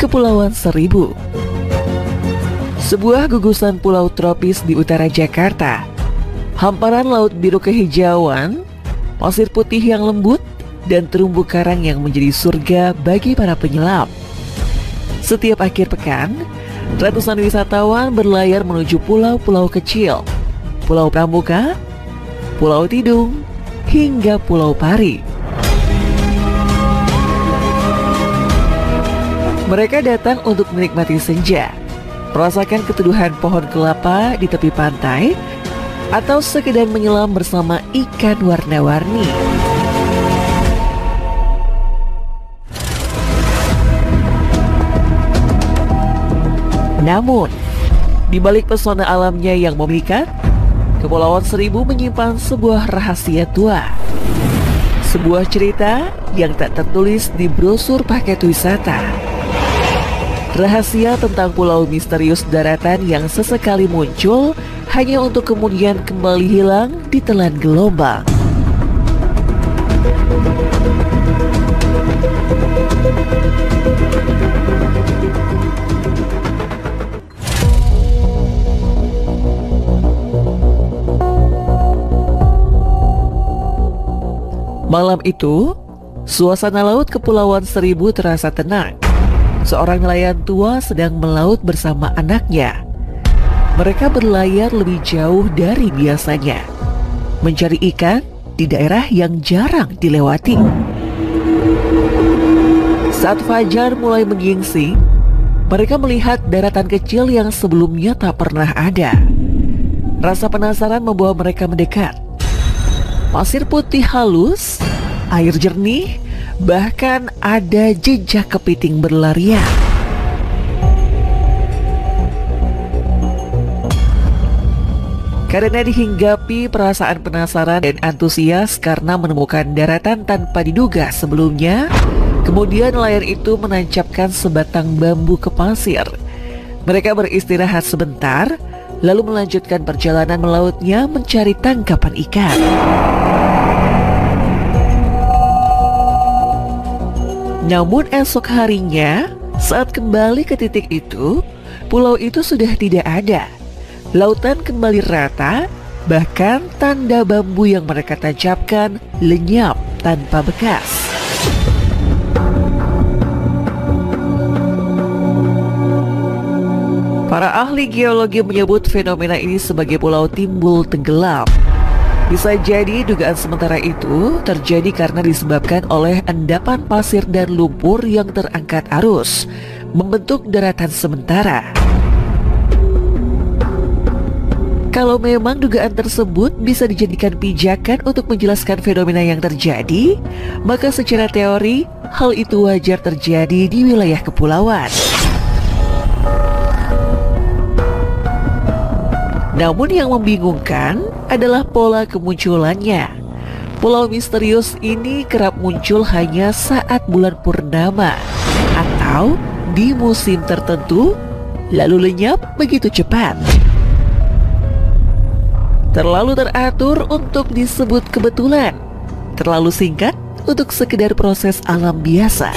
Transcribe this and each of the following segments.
Kepulauan Seribu. Sebuah gugusan pulau tropis di utara Jakarta. Hamparan laut biru kehijauan, pasir putih yang lembut, dan terumbu karang yang menjadi surga bagi para penyelam. Setiap akhir pekan, ratusan wisatawan berlayar menuju pulau-pulau kecil, Pulau Pramuka, Pulau Tidung, hingga Pulau Pari. Mereka datang untuk menikmati senja, merasakan keteduhan pohon kelapa di tepi pantai, atau sekedar menyelam bersama ikan warna-warni. Namun, di balik pesona alamnya yang memikat, Kepulauan Seribu menyimpan sebuah rahasia tua. Sebuah cerita yang tak tertulis di brosur paket wisata. Rahasia tentang pulau misterius daratan yang sesekali muncul hanya untuk kemudian kembali hilang ditelan gelombang. Malam itu, suasana laut Kepulauan Seribu terasa tenang. Seorang nelayan tua sedang melaut bersama anaknya. Mereka berlayar lebih jauh dari biasanya, mencari ikan di daerah yang jarang dilewati. Saat fajar mulai menyingsing, mereka melihat daratan kecil yang sebelumnya tak pernah ada. Rasa penasaran membawa mereka mendekat. Pasir putih halus, air jernih, bahkan ada jejak kepiting berlarian. Karena dihinggapi perasaan penasaran dan antusias karena menemukan daratan tanpa diduga sebelumnya, kemudian nelayan itu menancapkan sebatang bambu ke pasir. Mereka beristirahat sebentar, lalu melanjutkan perjalanan melautnya mencari tangkapan ikan. Namun esok harinya, saat kembali ke titik itu, pulau itu sudah tidak ada. Lautan kembali rata, bahkan tanda bambu yang mereka tancapkan lenyap tanpa bekas. Para ahli geologi menyebut fenomena ini sebagai pulau timbul tenggelam. Bisa jadi dugaan sementara itu terjadi karena disebabkan oleh endapan pasir dan lumpur yang terangkat arus, membentuk daratan sementara. Kalau memang dugaan tersebut bisa dijadikan pijakan untuk menjelaskan fenomena yang terjadi, maka secara teori hal itu wajar terjadi di wilayah kepulauan. Namun yang membingungkan adalah pola kemunculannya. Pulau misterius ini kerap muncul hanya saat bulan purnama atau di musim tertentu, lalu lenyap begitu cepat. Terlalu teratur untuk disebut kebetulan, terlalu singkat untuk sekedar proses alam biasa.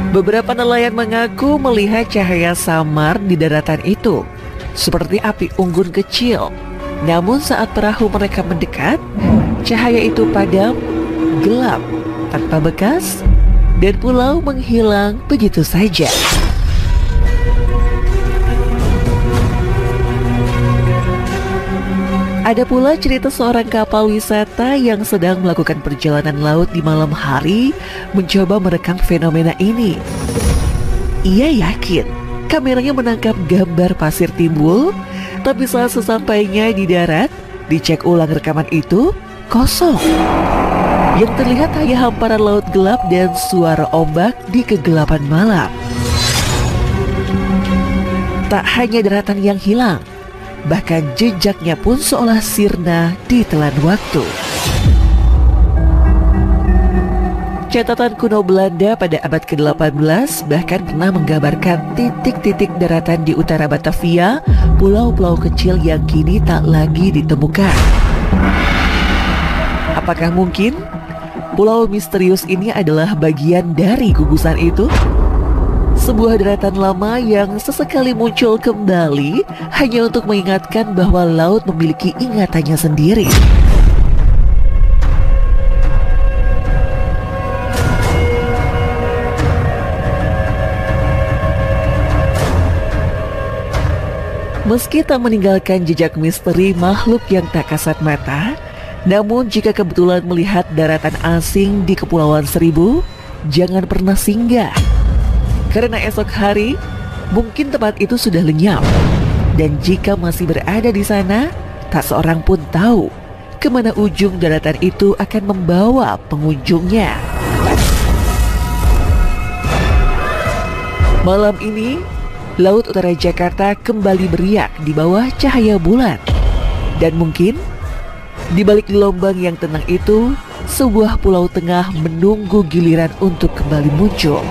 Beberapa nelayan mengaku melihat cahaya samar di daratan itu, seperti api unggun kecil. Namun saat perahu mereka mendekat, cahaya itu padam, gelap, tanpa bekas, dan pulau menghilang begitu saja. Ada pula cerita seorang kapal wisata yang sedang melakukan perjalanan laut di malam hari mencoba merekam fenomena ini. Ia yakin kameranya menangkap gambar pasir timbul, tapi saat sesampainya di darat, dicek ulang rekaman itu kosong. Yang terlihat hanya hamparan laut gelap dan suara ombak di kegelapan malam. Tak hanya daratan yang hilang, bahkan jejaknya pun seolah sirna ditelan waktu. Catatan kuno Belanda pada abad ke-18 bahkan pernah menggambarkan titik-titik daratan di utara Batavia, pulau-pulau kecil yang kini tak lagi ditemukan. Apakah mungkin pulau misterius ini adalah bagian dari gugusan itu? Sebuah daratan lama yang sesekali muncul kembali hanya untuk mengingatkan bahwa laut memiliki ingatannya sendiri. Meski tak meninggalkan jejak misteri makhluk yang tak kasat mata, namun jika kebetulan melihat daratan asing di Kepulauan Seribu, jangan pernah singgah. Karena esok hari, mungkin tempat itu sudah lenyap. Dan jika masih berada di sana, tak seorang pun tahu kemana ujung daratan itu akan membawa pengunjungnya. Malam ini, Laut Utara Jakarta kembali beriak di bawah cahaya bulan. Dan mungkin di balik gelombang yang tenang itu, sebuah pulau tengah menunggu giliran untuk kembali muncul.